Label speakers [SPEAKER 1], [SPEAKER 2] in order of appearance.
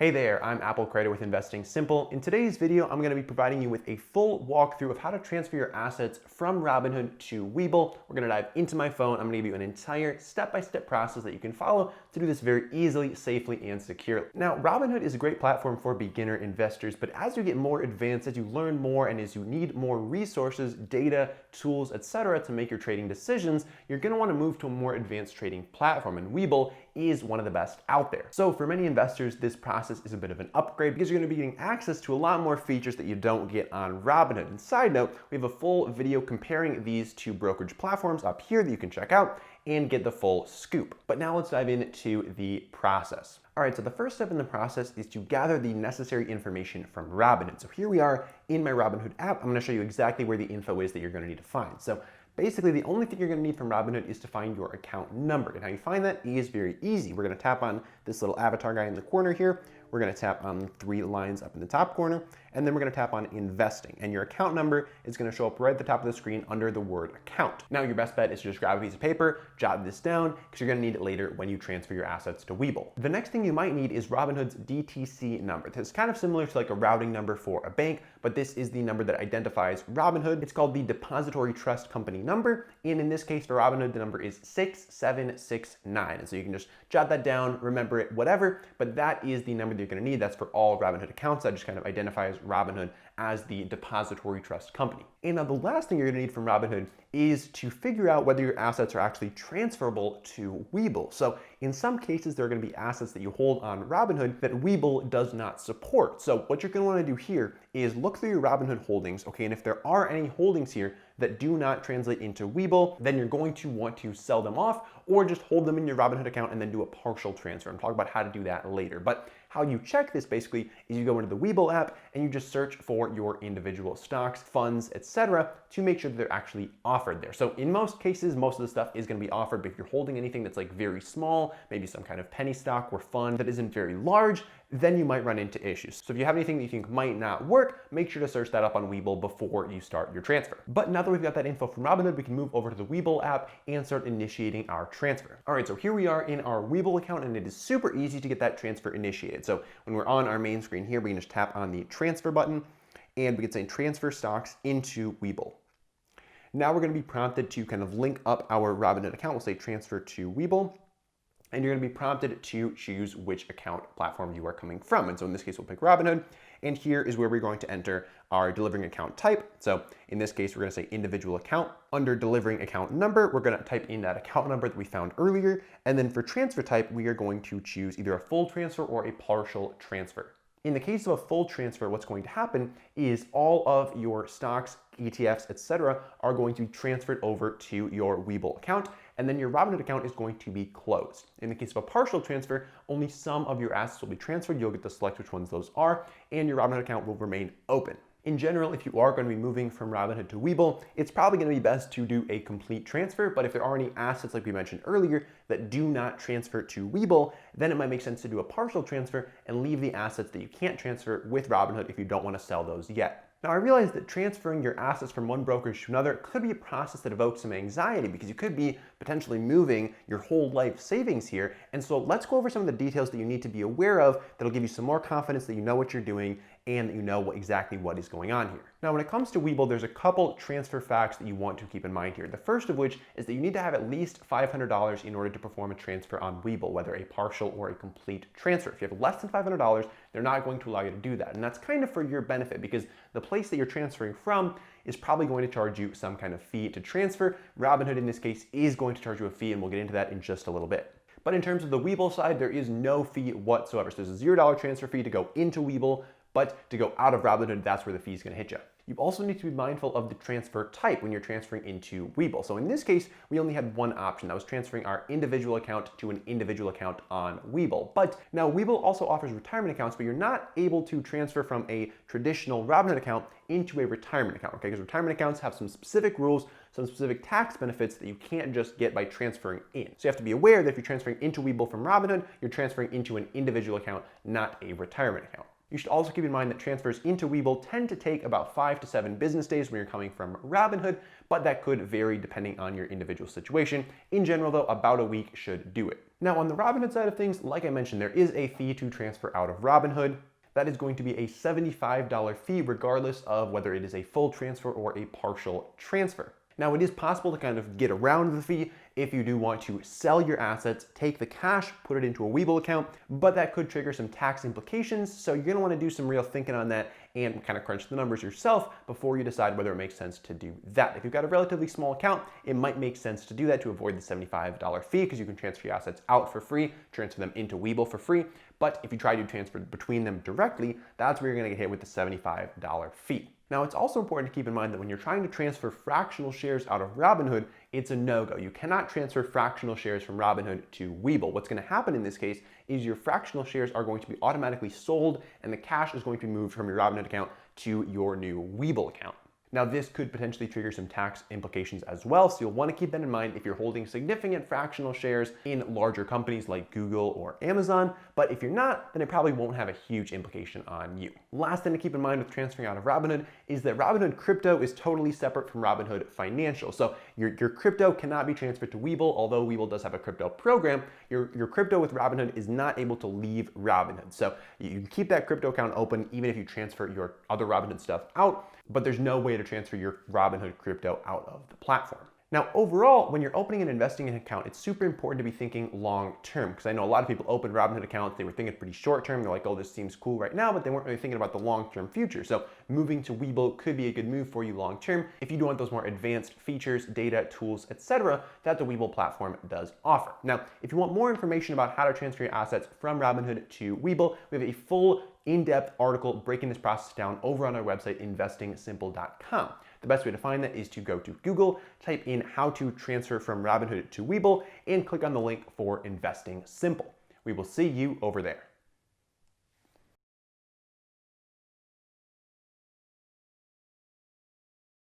[SPEAKER 1] Hey there, I'm Apple Creator with Investing Simple. In today's video, I'm going to be providing you with a full walkthrough of how to transfer your assets from Robinhood to Webull. We're going to dive into my phone. I'm going to give you an entire step-by-step process that you can follow to do this very easily, safely, and securely. Now, Robinhood is a great platform for beginner investors, but as you get more advanced, as you learn more, and as you need more resources, data, tools, etc. to make your trading decisions, you're going to want to move to a more advanced trading platform, and Webull is one of the best out there. So for many investors, this process is a bit of an upgrade because you're going to be getting access to a lot more features that you don't get on Robinhood. And side note, we have a full video comparing these two brokerage platforms up here that you can check out and get the full scoop. But now let's dive into the process. All right, so the first step in the process is to gather the necessary information from Robinhood. So here we are in my Robinhood app. I'm going to show you exactly where the info is that you're going to need to find. So basically, the only thing you're going to need from Robinhood is to find your account number. And how you find that is very easy. We're going to tap on this little avatar guy in the corner here. We're going to tap on the three lines up in the top corner, and then we're going to tap on investing. And your account number is going to show up right at the top of the screen under the word account. Now, your best bet is to just grab a piece of paper, jot this down, because you're going to need it later when you transfer your assets to Webull. The next thing you might need is Robinhood's DTC number. This is kind of similar to like a routing number for a bank, but this is the number that identifies Robinhood. It's called the Depository Trust Company number, and in this case for Robinhood, the number is 6769. And so you can just jot that down, remember it, whatever, but that is the number that you're going to need. That's for all Robinhood accounts. That just kind of identifies Robinhood as the depository trust company. And now the last thing you're going to need from Robinhood is to figure out whether your assets are actually transferable to Webull. So in some cases, there are going to be assets that you hold on Robinhood that Webull does not support. So what you're going to want to do here is look through your Robinhood holdings, okay? And if there are any holdings here that do not translate into Webull, then you're going to want to sell them off or just hold them in your Robinhood account and then do a partial transfer. And talk about how to do that later. But how you check this basically is you go into the Webull app and you just search for your individual stocks, funds, etc. to make sure that they're actually offered there. So in most cases, most of the stuff is going to be offered, but if you're holding anything that's like very small, maybe some kind of penny stock or fund that isn't very large, then you might run into issues. So if you have anything that you think might not work, make sure to search that up on Webull before you start your transfer. But now that we've got that info from Robinhood, we can move over to the Webull app and start initiating our transfer. All right, so here we are in our Webull account, and it is super easy to get that transfer initiated. So when we're on our main screen here, we can just tap on the transfer button and we can say transfer stocks into Webull. Now we're going to be prompted to kind of link up our Robinhood account. We'll say transfer to Webull. And you're going to be prompted to choose which account platform you are coming from. And so in this case, we'll pick Robinhood. And here is where we're going to enter our delivering account type. So in this case, we're going to say individual account. Under delivering account number, we're going to type in that account number that we found earlier. And then for transfer type, we are going to choose either a full transfer or a partial transfer. In the case of a full transfer, what's going to happen is all of your stocks, ETFs, etc. are going to be transferred over to your Webull account, and then your Robinhood account is going to be closed. In the case of a partial transfer, only some of your assets will be transferred. You'll get to select which ones those are, and your Robinhood account will remain open. In general, if you are going to be moving from Robinhood to Webull, it's probably going to be best to do a complete transfer, but if there are any assets like we mentioned earlier that do not transfer to Webull, then it might make sense to do a partial transfer and leave the assets that you can't transfer with Robinhood if you don't want to sell those yet. Now, I realize that transferring your assets from one brokerage to another could be a process that evokes some anxiety because you could be potentially moving your whole life savings here. And so let's go over some of the details that you need to be aware of that'll give you some more confidence that you know what you're doing and that you know exactly what is going on here. Now, when it comes to Webull, there's a couple transfer facts that you want to keep in mind here. The first of which is that you need to have at least $500 in order to perform a transfer on Webull, whether a partial or a complete transfer. If you have less than $500, they're not going to allow you to do that. And that's kind of for your benefit because the place that you're transferring from is probably going to charge you some kind of fee to transfer. Robinhood in this case is going to charge you a fee, and we'll get into that in just a little bit. But in terms of the Webull side, there is no fee whatsoever. So there's a $0 transfer fee to go into Webull, but to go out of Robinhood, that's where the fee is going to hit you. You also need to be mindful of the transfer type when you're transferring into Webull. So in this case, we only had one option. That was transferring our individual account to an individual account on Webull. But now Webull also offers retirement accounts, but you're not able to transfer from a traditional Robinhood account into a retirement account, okay? Because retirement accounts have some specific rules, some specific tax benefits that you can't just get by transferring in. So you have to be aware that if you're transferring into Webull from Robinhood, you're transferring into an individual account, not a retirement account. You should also keep in mind that transfers into Webull tend to take about 5 to 7 business days when you're coming from Robinhood, but that could vary depending on your individual situation. In general though, about a week should do it. Now on the Robinhood side of things, like I mentioned, there is a fee to transfer out of Robinhood. That is going to be a $75 fee regardless of whether it is a full transfer or a partial transfer. Now it is possible to kind of get around the fee if you do want to sell your assets, take the cash, put it into a Webull account, but that could trigger some tax implications. So you're gonna wanna do some real thinking on that and kind of crunch the numbers yourself before you decide whether it makes sense to do that. If you've got a relatively small account, it might make sense to do that to avoid the $75 fee because you can transfer your assets out for free, transfer them into Webull for free. But if you try to transfer between them directly, that's where you're gonna get hit with the $75 fee. Now, it's also important to keep in mind that when you're trying to transfer fractional shares out of Robinhood, it's a no-go. You cannot transfer fractional shares from Robinhood to Webull. What's going to happen in this case is your fractional shares are going to be automatically sold and the cash is going to be moved from your Robinhood account to your new Webull account. Now, this could potentially trigger some tax implications as well, so you'll want to keep that in mind if you're holding significant fractional shares in larger companies like Google or Amazon, but if you're not, then it probably won't have a huge implication on you. Last thing to keep in mind with transferring out of Robinhood is that Robinhood Crypto is totally separate from Robinhood Financial. So your crypto cannot be transferred to Webull, although Webull does have a crypto program. Your crypto with Robinhood is not able to leave Robinhood. So you can keep that crypto account open even if you transfer your other Robinhood stuff out, but there's no way to transfer your Robinhood crypto out of the platform. Now, overall, when you're opening and investing an account, it's super important to be thinking long term, because I know a lot of people open Robinhood accounts, they were thinking pretty short term, they're like, oh, this seems cool right now, but they weren't really thinking about the long-term future. So moving to Webull could be a good move for you long term if you do want those more advanced features, data, tools, etc. that the Webull platform does offer. Now, if you want more information about how to transfer your assets from Robinhood to Webull, we have a full in-depth article breaking this process down over on our website, investingsimple.com. The best way to find that is to go to Google, type in how to transfer from Robinhood to Webull, and click on the link for Investing Simple. We will see you over there.